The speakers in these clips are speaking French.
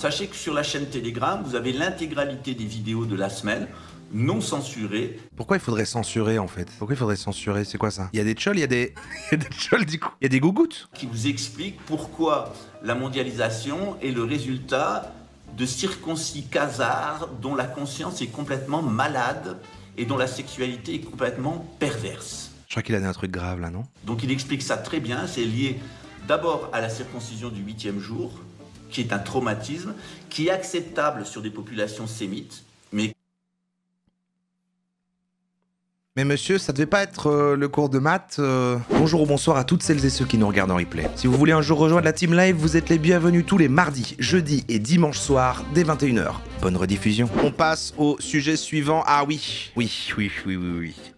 Sachez que sur la chaîne Telegram, vous avez l'intégralité des vidéos de la semaine, non censurées. Pourquoi il faudrait censurer en fait? Pourquoi il faudrait censurer? C'est quoi ça? Il y a des tchols, il y a des... il y a des tchols du coup. Il y a des gougouttes. Qui vous expliquent pourquoi la mondialisation est le résultat de circoncis khazars dont la conscience est complètement malade et dont la sexualité est complètement perverse. Je crois qu'il a dit un truc grave là, non? Donc il explique ça très bien, c'est lié d'abord à la circoncision du 8e jour, qui est un traumatisme, qui est acceptable sur des populations sémites, Mais monsieur, ça devait pas être le cours de maths. Bonjour ou bonsoir à toutes celles et ceux qui nous regardent en replay. Si vous voulez un jour rejoindre la team live, vous êtes les bienvenus tous les mardis, jeudis et dimanches soirs dès 21 h. Bonne rediffusion. On passe au sujet suivant. Ah oui. Oui.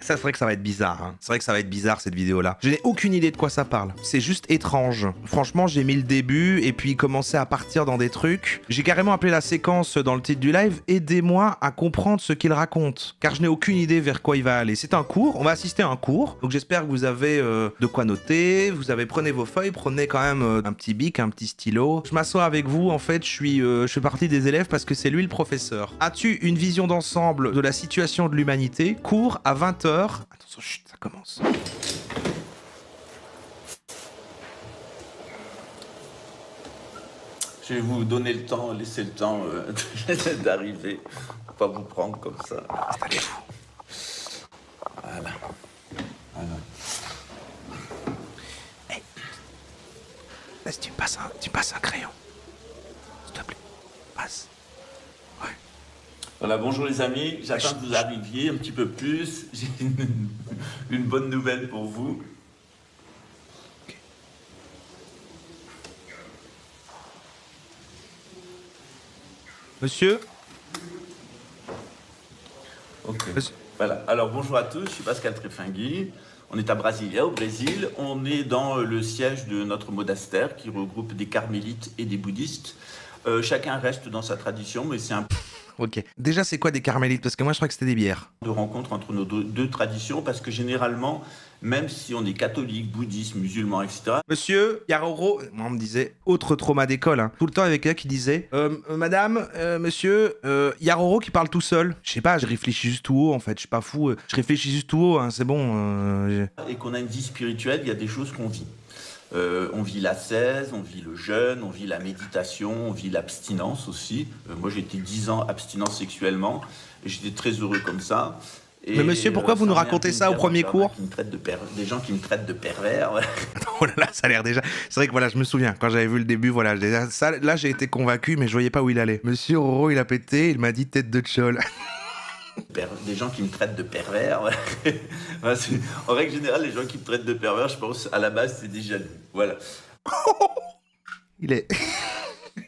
Ça, c'est vrai que ça va être bizarre. Hein. C'est vrai que ça va être bizarre cette vidéo-là. Je n'ai aucune idée de quoi ça parle. C'est juste étrange. Franchement, j'ai mis le début et puis commencé à partir dans des trucs. J'ai carrément appelé la séquence dans le titre du live « Aidez-moi à comprendre ce qu'il raconte ». Car je n'ai aucune idée vers quoi il va aller. C'est un cours, on va assister à un cours. Donc j'espère que vous avez de quoi noter. Prenez vos feuilles, prenez quand même un petit bic, un petit stylo. Je m'assois avec vous. En fait, je fais partie des élèves parce que c'est lui le professeur. As-tu une vision d'ensemble de la situation de l'humanité? Cours à 20 h. Attention, chut, ça commence. je vais vous donner le temps, laisser le temps d'arriver, pas vous prendre comme ça. Installez-vous. Voilà. Hey. Laisse, tu me passes un crayon. S'il te plaît. Passe. Ouais. Voilà, bonjour les amis, j'attends que vous arriviez un petit peu plus. J'ai une bonne nouvelle pour vous. Okay. Monsieur? Ok. Monsieur. Voilà, alors bonjour à tous, je suis Pascal Trefingui. On est à Brasilia, au Brésil. On est dans le siège de notre monastère qui regroupe des carmélites et des bouddhistes. Chacun reste dans sa tradition, mais c'est un Ok. Déjà, c'est quoi des carmélites? Parce que moi, je crois que c'était des bières. de rencontre entre nos deux traditions, parce que généralement, même si on est catholique, bouddhiste, musulman, etc., Monsieur Yaroro, moi on me disait, autre trauma d'école, hein. Tout le temps avec quelqu'un qui disait Madame, monsieur, Yaroro qui parle tout seul. Je sais pas, je réfléchis juste tout haut en fait, je suis pas fou, je réfléchis juste tout haut, hein, c'est bon. et qu'on a une vie spirituelle, il y a des choses qu'on vit. On vit l'ascèse, on vit le jeûne, on vit la méditation, on vit l'abstinence aussi. Moi j'ai été 10 ans abstinent sexuellement et j'étais très heureux comme ça. Et Mais monsieur, pourquoi vous nous racontez ça au premier cours? Des gens qui me traitent de pervers. Ouais. Oh là là, ça a l'air déjà... C'est vrai que voilà, je me souviens, quand j'avais vu le début, voilà, ça, là j'ai été convaincu, mais je voyais pas où il allait. Monsieur Roro, il a pété, il m'a dit tête de tchol. Des gens qui me traitent de pervers. Ouais. En règle générale, les gens qui me traitent de pervers, je pense, à la base, c'est des jaloux. Voilà. Il est...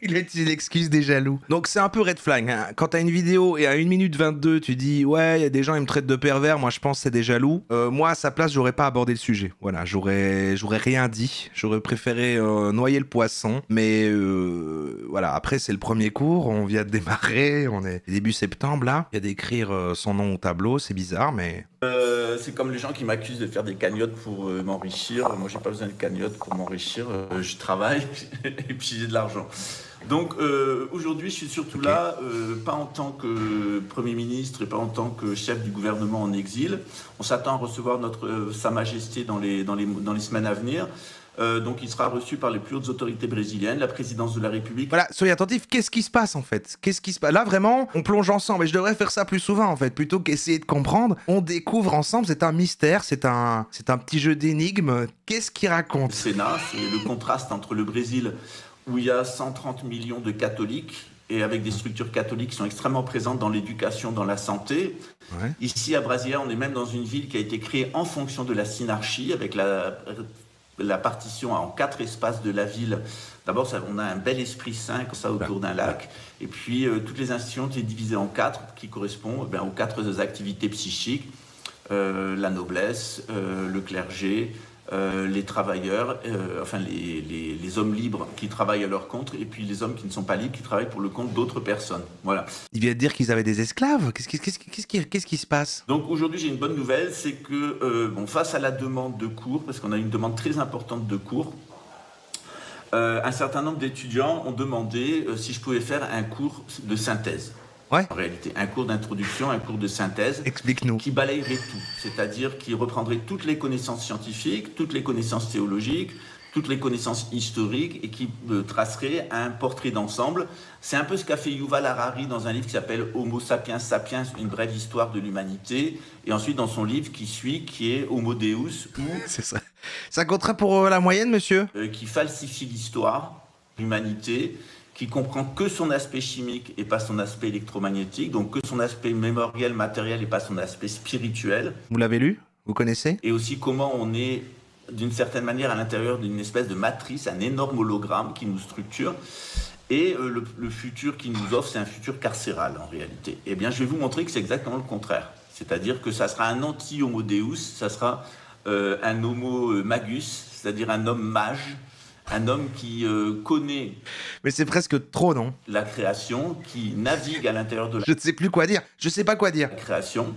Il a utilisé l'excuse des jaloux. Donc c'est un peu red flag, hein. Quand t'as une vidéo et à 1 minute 22, tu dis ouais, il y a des gens, ils me traitent de pervers, moi je pense que c'est des jaloux. Moi à sa place, j'aurais pas abordé le sujet. Voilà, j'aurais rien dit. J'aurais préféré noyer le poisson. Mais voilà, après c'est le premier cours, on vient de démarrer, on est début septembre là. Il y a d'écrire son nom au tableau, c'est bizarre, mais... C'est comme les gens qui m'accusent de faire des cagnottes pour m'enrichir. Moi, j'ai pas besoin de cagnottes pour m'enrichir. Je travaille et puis j'ai de l'argent. Donc aujourd'hui, je suis surtout là, pas en tant que Premier ministre et pas en tant que chef du gouvernement en exil. On s'attend à recevoir Sa Majesté dans les semaines à venir. Donc il sera reçu par les plus hautes autorités brésiliennes, la présidence de la République. Voilà, soyez attentifs, qu'est-ce qui se passe en fait? Qu'est-ce qui se passe? Là vraiment, on plonge ensemble, et je devrais faire ça plus souvent en fait, plutôt qu'essayer de comprendre, on découvre ensemble, c'est un mystère, c'est un petit jeu d'énigmes, qu'est-ce qu'il raconte? Le Sénat, c'est le contraste entre le Brésil, où il y a 130 millions de catholiques, et avec des structures catholiques qui sont extrêmement présentes dans l'éducation, dans la santé. Ouais. Ici à Brasilia, on est même dans une ville qui a été créée en fonction de la synarchie, avec la partition en 4 espaces de la ville. D'abord, on a un bel esprit saint comme ça autour d'un lac. Et puis, toutes les institutions ont été divisées en 4 qui correspondent aux 4 activités psychiques. La noblesse, le clergé, les travailleurs, enfin les hommes libres qui travaillent à leur compte, et puis les hommes qui ne sont pas libres qui travaillent pour le compte d'autres personnes. Voilà. Il vient de dire qu'ils avaient des esclaves. Qu'est-ce qui se passe? Donc aujourd'hui, j'ai une bonne nouvelle, c'est que face à la demande de cours, parce qu'on a une demande très importante de cours, un certain nombre d'étudiants ont demandé si je pouvais faire un cours de synthèse. Ouais. En réalité, un cours d'introduction, un cours de synthèse. Explique-nous. Qui balayerait tout, c'est-à-dire qui reprendrait toutes les connaissances scientifiques, toutes les connaissances théologiques, toutes les connaissances historiques et qui tracerait un portrait d'ensemble. C'est un peu ce qu'a fait Yuval Harari dans un livre qui s'appelle Homo sapiens sapiens, une brève histoire de l'humanité, et ensuite dans son livre qui suit, qui est Homo Deus, C'est ça. Ça compterait pour la moyenne, monsieur? Qui falsifie l'histoire, l'humanité, qui comprend que son aspect chimique et pas son aspect électromagnétique, donc que son aspect mémoriel, matériel et pas son aspect spirituel. Vous l'avez lu? Vous connaissez? Et aussi comment on est, d'une certaine manière, à l'intérieur d'une espèce de matrice, un énorme hologramme qui nous structure. Et le futur qu'il nous offre, c'est un futur carcéral, en réalité. Eh bien, je vais vous montrer que c'est exactement le contraire. C'est-à-dire que ça sera un anti-homo deus, ça sera un homo magus, c'est-à-dire un homme mage, un homme qui connaît... Mais c'est presque trop, non? La création, qui navigue à l'intérieur de la... Je ne sais plus quoi dire. Je sais pas quoi dire. Création,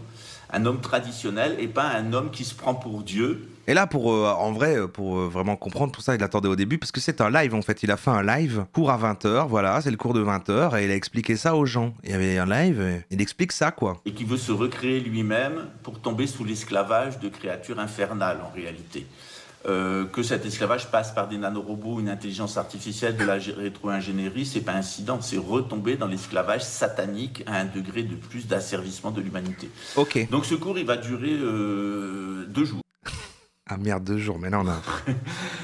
un homme traditionnel et pas un homme qui se prend pour Dieu. Et là, en vrai, pour vraiment comprendre tout ça, il attendait au début, parce que c'est un live en fait. Il a fait un live, cours à 20h, voilà, c'est le cours de 20h, et il a expliqué ça aux gens. Il y avait un live, et il explique ça, quoi. Et qui veut se recréer lui-même pour tomber sous l'esclavage de créatures infernales, en réalité. Que cet esclavage passe par des nanorobots, une intelligence artificielle, de la rétro-ingénierie, c'est pas incident, c'est retomber dans l'esclavage satanique à un degré de plus d'asservissement de l'humanité. Ok. Donc ce cours, il va durer 2 jours. Ah merde, 2 jours, mais là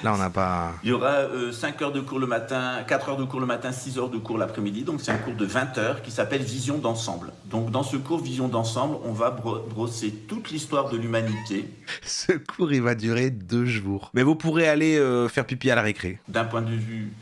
on n'a pas... Il y aura 5 heures de cours le matin, 4 heures de cours le matin, 6 heures de cours l'après-midi, donc c'est un cours de 20 heures qui s'appelle Vision d'ensemble. Donc dans ce cours Vision d'ensemble, on va brosser toute l'histoire de l'humanité. Ce cours, il va durer 2 jours. Mais vous pourrez aller faire pipi à la récré. D'un point de vue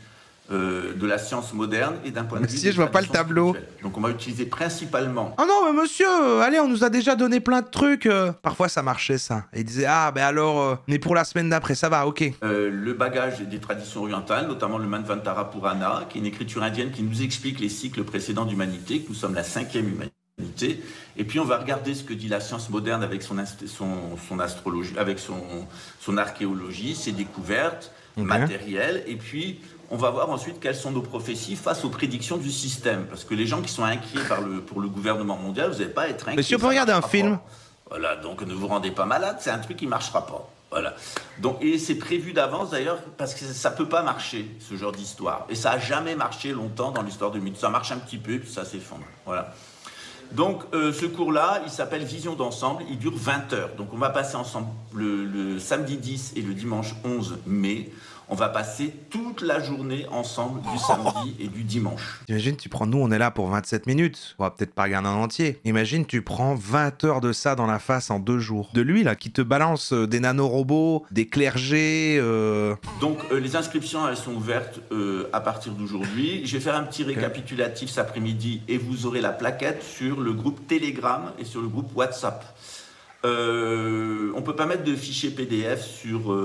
de la science moderne et d'un point de vue... Monsieur, je vois pas le tableau. Spirituelle. Donc on va utiliser principalement... Oh non, mais monsieur, allez, on nous a déjà donné plein de trucs. Parfois, ça marchait, ça. Et il disait, ah, ben alors, mais pour la semaine d'après, ça va, ok. Le bagage des traditions orientales, notamment le Manvantara Purana, qui est une écriture indienne qui nous explique les cycles précédents d'humanité, que nous sommes la 5e humanité. Et puis on va regarder ce que dit la science moderne avec son astrologie, avec son archéologie, ses découvertes matérielles, et puis... On va voir ensuite quelles sont nos prophéties face aux prédictions du système. Parce que les gens qui sont inquiets pour le gouvernement mondial, vous n'allez pas être inquiets. Monsieur, on peut regarder un film. Voilà, donc ne vous rendez pas malade, c'est un truc qui ne marchera pas. Voilà. Donc, et c'est prévu d'avance d'ailleurs, parce que ça ne peut pas marcher, ce genre d'histoire. Et ça n'a jamais marché longtemps dans l'histoire de mythe. Ça marche un petit peu, puis ça s'effondre. Voilà. Donc ce cours-là, il s'appelle Vision d'ensemble, il dure 20 heures. Donc on va passer ensemble le samedi 10 et le dimanche 11 mai. On va passer toute la journée ensemble du samedi et du dimanche. Imagine, tu prends, nous on est là pour 27 minutes. On va peut-être pas regarder en entier. Imagine, tu prends 20 heures de ça dans la face en 2 jours. De lui, là, qui te balance des nanorobots, des clergés... Donc les inscriptions, elles sont ouvertes à partir d'aujourd'hui. Je vais faire un petit récapitulatif cet après-midi et vous aurez la plaquette sur le groupe Telegram et sur le groupe WhatsApp. On ne peut pas mettre de fichier PDF sur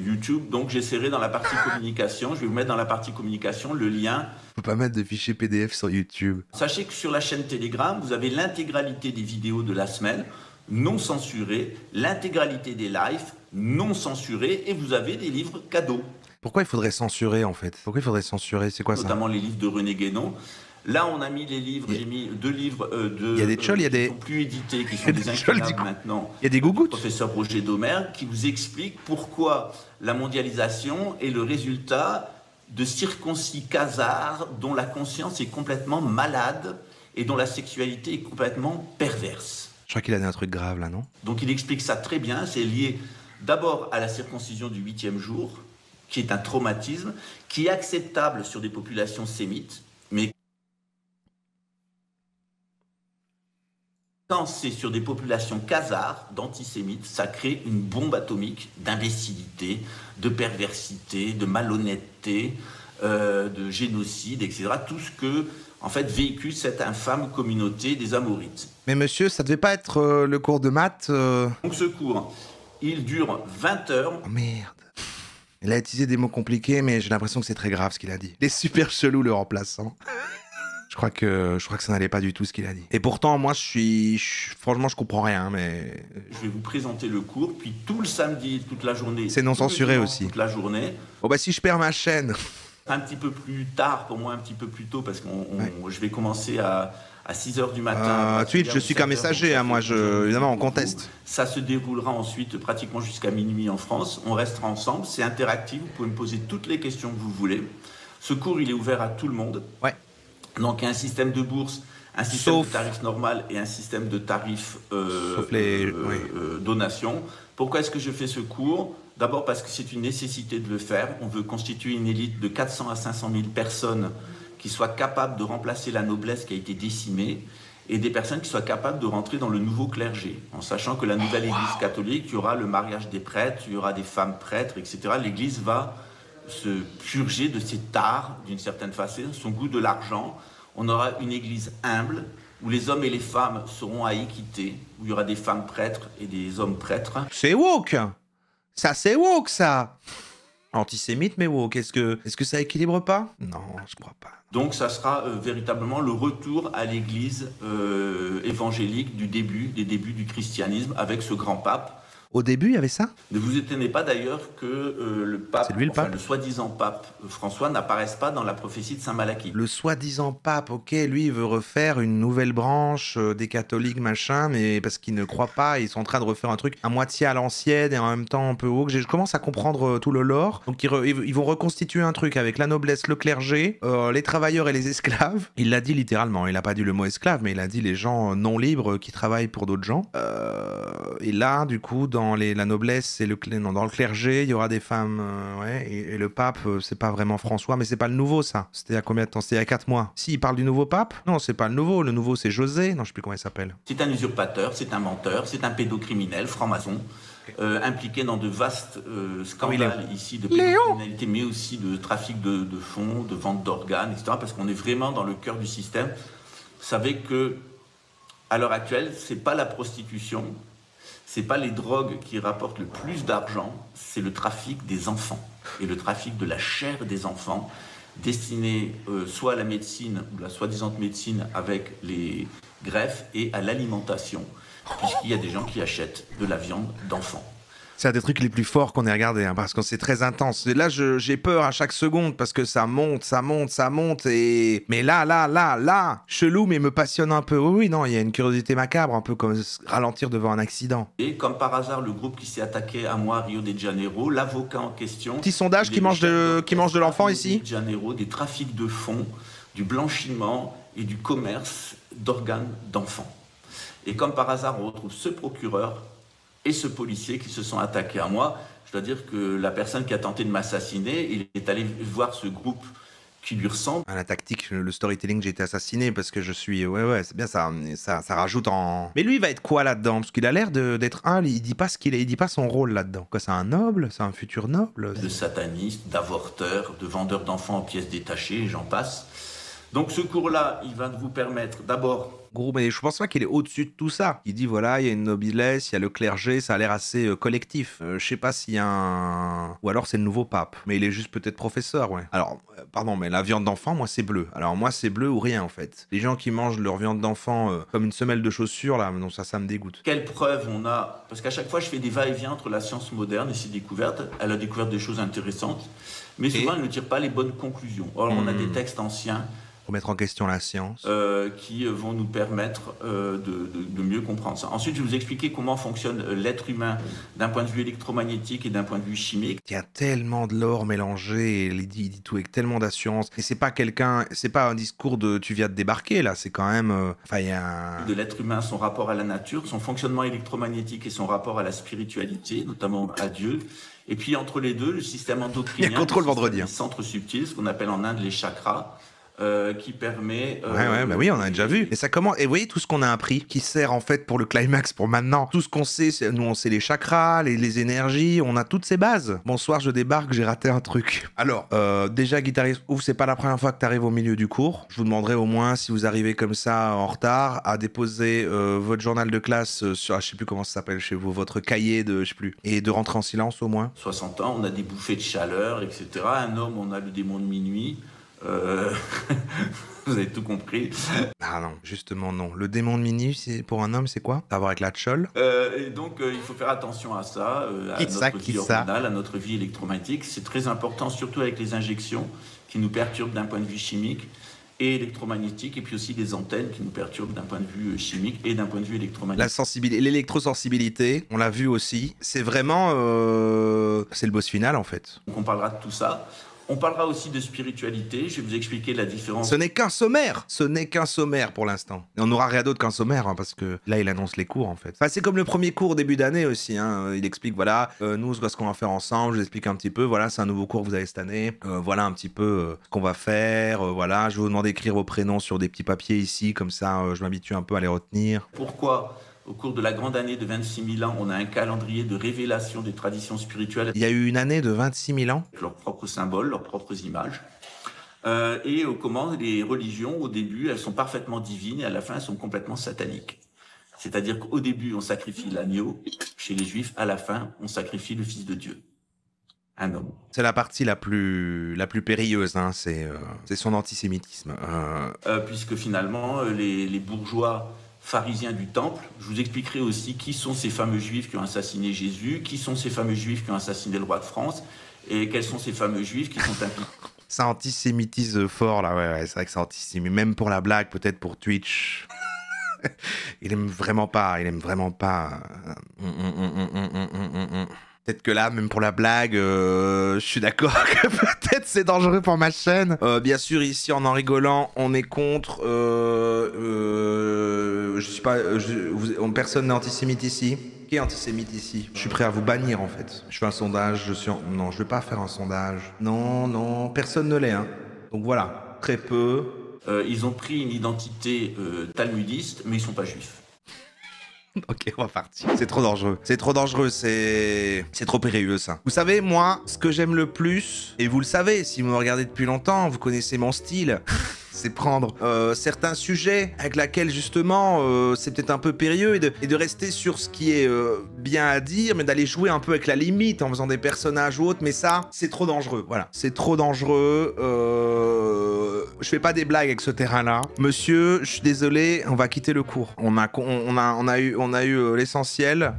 YouTube, donc j'essaierai dans la partie communication, je vais vous mettre dans la partie communication le lien. On peut pas mettre de fichier PDF sur YouTube. Sachez que sur la chaîne Telegram, vous avez l'intégralité des vidéos de la semaine, non censurées, l'intégralité des lives, non censurés, et vous avez des livres cadeaux. Pourquoi il faudrait censurer, en fait? Pourquoi il faudrait censurer? C'est quoi ça? Notamment les livres de René Guénon. Là, on a mis les livres, j'ai mis 2 livres il y a des tchols, il y a des... qui sont plus édités, qui sont des incunables maintenant. Il y a des gougouttes. Professeur Roger Domer, qui vous explique pourquoi la mondialisation est le résultat de circoncis khazars dont la conscience est complètement malade et dont la sexualité est complètement perverse. Je crois qu'il a dit un truc grave, là, non? Donc il explique ça très bien, c'est lié d'abord à la circoncision du 8e jour, qui est un traumatisme, qui est acceptable sur des populations sémites, mais quand c'est sur des populations khazars, d'antisémites, ça crée une bombe atomique d'imbécilité, de perversité, de malhonnêteté, de génocide, etc. Tout ce que, en fait, véhicule cette infâme communauté des Amorites. Mais monsieur, ça devait pas être le cours de maths Donc ce cours, il dure 20 heures. Oh merde. Il a utilisé des mots compliqués, mais j'ai l'impression que c'est très grave ce qu'il a dit. Il est super chelou, le remplaçant. Je crois que ça n'allait pas du tout ce qu'il a dit. Et pourtant, moi, franchement, je comprends rien, mais... Je vais vous présenter le cours, puis tout le samedi, toute la journée... C'est non censuré aussi. Toute la journée. Bon bah si je perds ma chaîne... Un petit peu plus tard, pour moi un petit peu plus tôt, parce que je vais commencer à 6h du matin. Twitch, je suis qu'un messager, hein, moi, évidemment, on conteste. Ça se déroulera ensuite pratiquement jusqu'à minuit en France. On restera ensemble, c'est interactif, vous pouvez me poser toutes les questions que vous voulez. Ce cours, il est ouvert à tout le monde. Ouais. Donc, il y a un système de bourse, un système de tarif normal et un système de tarif donation. Pourquoi est-ce que je fais ce cours ? D'abord parce que c'est une nécessité de le faire. On veut constituer une élite de 400 à 500 000 personnes qui soient capables de remplacer la noblesse qui a été décimée et des personnes qui soient capables de rentrer dans le nouveau clergé, en sachant que la nouvelle Église catholique, il y aura le mariage des prêtres, il y aura des femmes prêtres, etc. L'Église va se purger de ses tares, d'une certaine façon, son goût de l'argent. On aura une Église humble, où les hommes et les femmes seront à équité, où il y aura des femmes prêtres et des hommes prêtres. C'est woke! Ça, c'est woke, ça! Antisémite, mais woke. Est-ce que ça équilibre pas? Non, je crois pas. Donc, ça sera véritablement le retour à l'Église évangélique des débuts du christianisme, avec ce grand pape. Au début, il y avait ça? Ne vous étonnez pas d'ailleurs que le pape, le soi-disant pape François n'apparaisse pas dans la prophétie de Saint Malachie. Le soi-disant pape, ok, lui, il veut refaire une nouvelle branche des catholiques, machin, mais parce qu'il ne croit pas, ils sont en train de refaire un truc à moitié à l'ancienne et en même temps un peu woke. Je commence à comprendre tout le lore. Donc ils vont reconstituer un truc avec la noblesse, le clergé, les travailleurs et les esclaves. Il l'a dit littéralement, il n'a pas dit le mot esclave, mais il a dit les gens non libres qui travaillent pour d'autres gens. Et là, du coup, dans la noblesse et dans le clergé, il y aura des femmes, et le pape, c'est pas vraiment François, mais c'est pas le nouveau, ça. C'était il y a combien de temps? C'était il y a 4 mois. Si, il parle du nouveau pape? Non, c'est pas le nouveau c'est José, non, je sais plus comment il s'appelle. C'est un usurpateur, c'est un menteur, c'est un pédocriminel, franc-maçon, impliqué dans de vastes scandales ici de pédocriminalité, mais aussi de trafic de fonds, de vente d'organes, etc., parce qu'on est vraiment dans le cœur du système. Vous savez que, à l'heure actuelle, c'est pas la prostitution, c'est pas les drogues qui rapportent le plus d'argent, c'est le trafic des enfants et le trafic de la chair des enfants destinés soit à la médecine ou la soi-disant médecine avec les greffes et à l'alimentation, puisqu'il y a des gens qui achètent de la viande d'enfants. C'est un des trucs les plus forts qu'on ait regardé, hein, parce que c'est très intense. Et là, j'ai peur à chaque seconde, parce que ça monte, et... Mais là, chelou, mais me passionne un peu. Oui, non, il y a une curiosité macabre, un peu comme ralentir devant un accident. Et comme par hasard, le groupe qui s'est attaqué à moi à Rio de Janeiro, l'avocat en question... Petit sondage qui mange de l'enfant ici. Rio de Janeiro, des trafics de fonds, du blanchiment et du commerce d'organes d'enfants. Et comme par hasard, on retrouve ce procureur et ce policier qui se sont attaqués à moi. Je dois dire que la personne qui a tenté de m'assassiner, il est allé voir ce groupe qui lui ressemble. La tactique, le storytelling, j'ai été assassiné parce que je suis... Ouais, c'est bien, ça rajoute en... Mais lui, il va être quoi là-dedans? Parce qu'il a l'air d'être humble, il dit pas ce qu'il est, il dit pas son rôle là-dedans. Quoi, c'est un noble? C'est un futur noble? De sataniste, d'avorteur, de vendeur d'enfants en pièces détachées, j'en passe. Donc ce cours-là, il va vous permettre d'abord... Gros, mais je pense pas qu'il est au-dessus de tout ça. Il dit voilà, il y a une noblesse, il y a le clergé, ça a l'air assez collectif. Je sais pas s'il y a un... Ou alors c'est le nouveau pape. Mais il est juste peut-être professeur, ouais. Alors, pardon, mais la viande d'enfant, moi c'est bleu. Alors moi c'est bleu ou rien en fait. Les gens qui mangent leur viande d'enfant comme une semelle de chaussures, là, non, ça me dégoûte. Quelle preuve on a? Parce qu'à chaque fois je fais des va-et-vient entre la science moderne et ses découvertes. Elle a découvert des choses intéressantes, mais souvent elle ne tire pas les bonnes conclusions. Or on a des textes anciens remettre en question la science. Qui vont nous permettre de mieux comprendre ça. Ensuite, je vais vous expliquer comment fonctionne l'être humain d'un point de vue électromagnétique et d'un point de vue chimique. Il y a tellement de lore mélangé, et il dit tout avec tellement d'assurance. Et c'est pas un discours de tu viens de débarquer, là, c'est quand même... il y a de l'être humain, son rapport à la nature, son fonctionnement électromagnétique et son rapport à la spiritualité, notamment à Dieu. Et puis entre les deux, le système endocrinien, il y a contrôle vendredi. Les centres subtils, ce qu'on appelle en Inde les chakras, qui permet... oui, on a déjà vu. Et ça commence... Et vous voyez tout ce qu'on a appris, qui sert en fait pour le climax, pour maintenant. Tout ce qu'on sait, nous on sait les chakras, les énergies, on a toutes ces bases. Bonsoir, je débarque, j'ai raté un truc. Alors, déjà guitariste, ouf, c'est pas la première fois que t'arrives au milieu du cours. Je vous demanderai au moins, si vous arrivez comme ça en retard, à déposer votre journal de classe sur, je sais plus comment ça s'appelle chez vous, votre cahier de, je sais plus, et de rentrer en silence au moins. 60 ans, on a des bouffées de chaleur, etc. Un homme, on a le démon de minuit. Vous avez tout compris. Ah non, justement non. Le démon de minuit, c'est pour un homme, c'est quoi? Ça a à voir avec la tchol? Et donc, il faut faire attention à ça, à Qui ça, notre qui vie ça hormonale, à notre vie électromagnétique. C'est très important, surtout avec les injections qui nous perturbent d'un point de vue chimique et électromagnétique, et puis aussi les antennes qui nous perturbent d'un point de vue chimique et d'un point de vue électromagnétique. La sensibilité, l'électrosensibilité, on l'a vu aussi. C'est vraiment, c'est le boss final en fait. Donc on parlera de tout ça. On parlera aussi de spiritualité. Je vais vous expliquer la différence. Ce n'est qu'un sommaire. Ce n'est qu'un sommaire pour l'instant. Et on n'aura rien d'autre qu'un sommaire, hein, parce que là, il annonce les cours, en fait. Enfin, c'est comme le premier cours début d'année aussi. Hein. Il explique, voilà, nous, ce qu'on va faire ensemble. Je vous explique un petit peu. Voilà, c'est un nouveau cours que vous avez cette année. Voilà un petit peu ce qu'on va faire. Voilà, je vais vous demander d'écrire vos prénoms sur des petits papiers ici. Comme ça, je m'habitue un peu à les retenir. Pourquoi ? Au cours de la grande année de 26 000 ans, on a un calendrier de révélation des traditions spirituelles. Il y a eu une année de 26 000 ans. Avec leurs propres symboles, leurs propres images. Et comment les religions, au début, elles sont parfaitement divines et à la fin, elles sont complètement sataniques. C'est-à-dire qu'au début, on sacrifie l'agneau. Chez les Juifs, à la fin, on sacrifie le Fils de Dieu. Un homme. C'est la partie la plus périlleuse, hein, c'est son antisémitisme. Puisque finalement, les bourgeois pharisiens du temple, je vous expliquerai aussi qui sont ces fameux juifs qui ont assassiné Jésus, qui sont ces fameux juifs qui ont assassiné le roi de France, et quels sont ces fameux juifs qui sont impliqués. Ça antisémitise fort, là, ouais, c'est vrai que ça antisémite, même pour la blague, peut-être pour Twitch. il aime vraiment pas. Peut-être que là, même pour la blague, je suis d'accord que peut-être c'est dangereux pour ma chaîne. Bien sûr, ici, en rigolant, on est contre. Je suis pas. Personne n'est antisémite ici. Qui est antisémite ici? Je suis prêt à vous bannir, en fait. Je fais un sondage, Non, je vais pas faire un sondage. Non, personne ne l'est, hein. Donc voilà, très peu. Ils ont pris une identité talmudiste, mais ils sont pas juifs. Ok, on va partir. C'est trop dangereux. C'est trop dangereux, c'est trop périlleux, ça. Vous savez, moi, ce que j'aime le plus, et vous le savez, si vous me regardez depuis longtemps, vous connaissez mon style, c'est prendre certains sujets avec lesquels, justement, c'est peut-être un peu périlleux, et de rester sur ce qui est bien à dire, mais d'aller jouer un peu avec la limite en faisant des personnages ou autres, mais ça, c'est trop dangereux. Voilà, c'est trop dangereux. Je fais pas des blagues avec ce terrain-là. Monsieur, je suis désolé, on va quitter le cours. On a eu l'essentiel.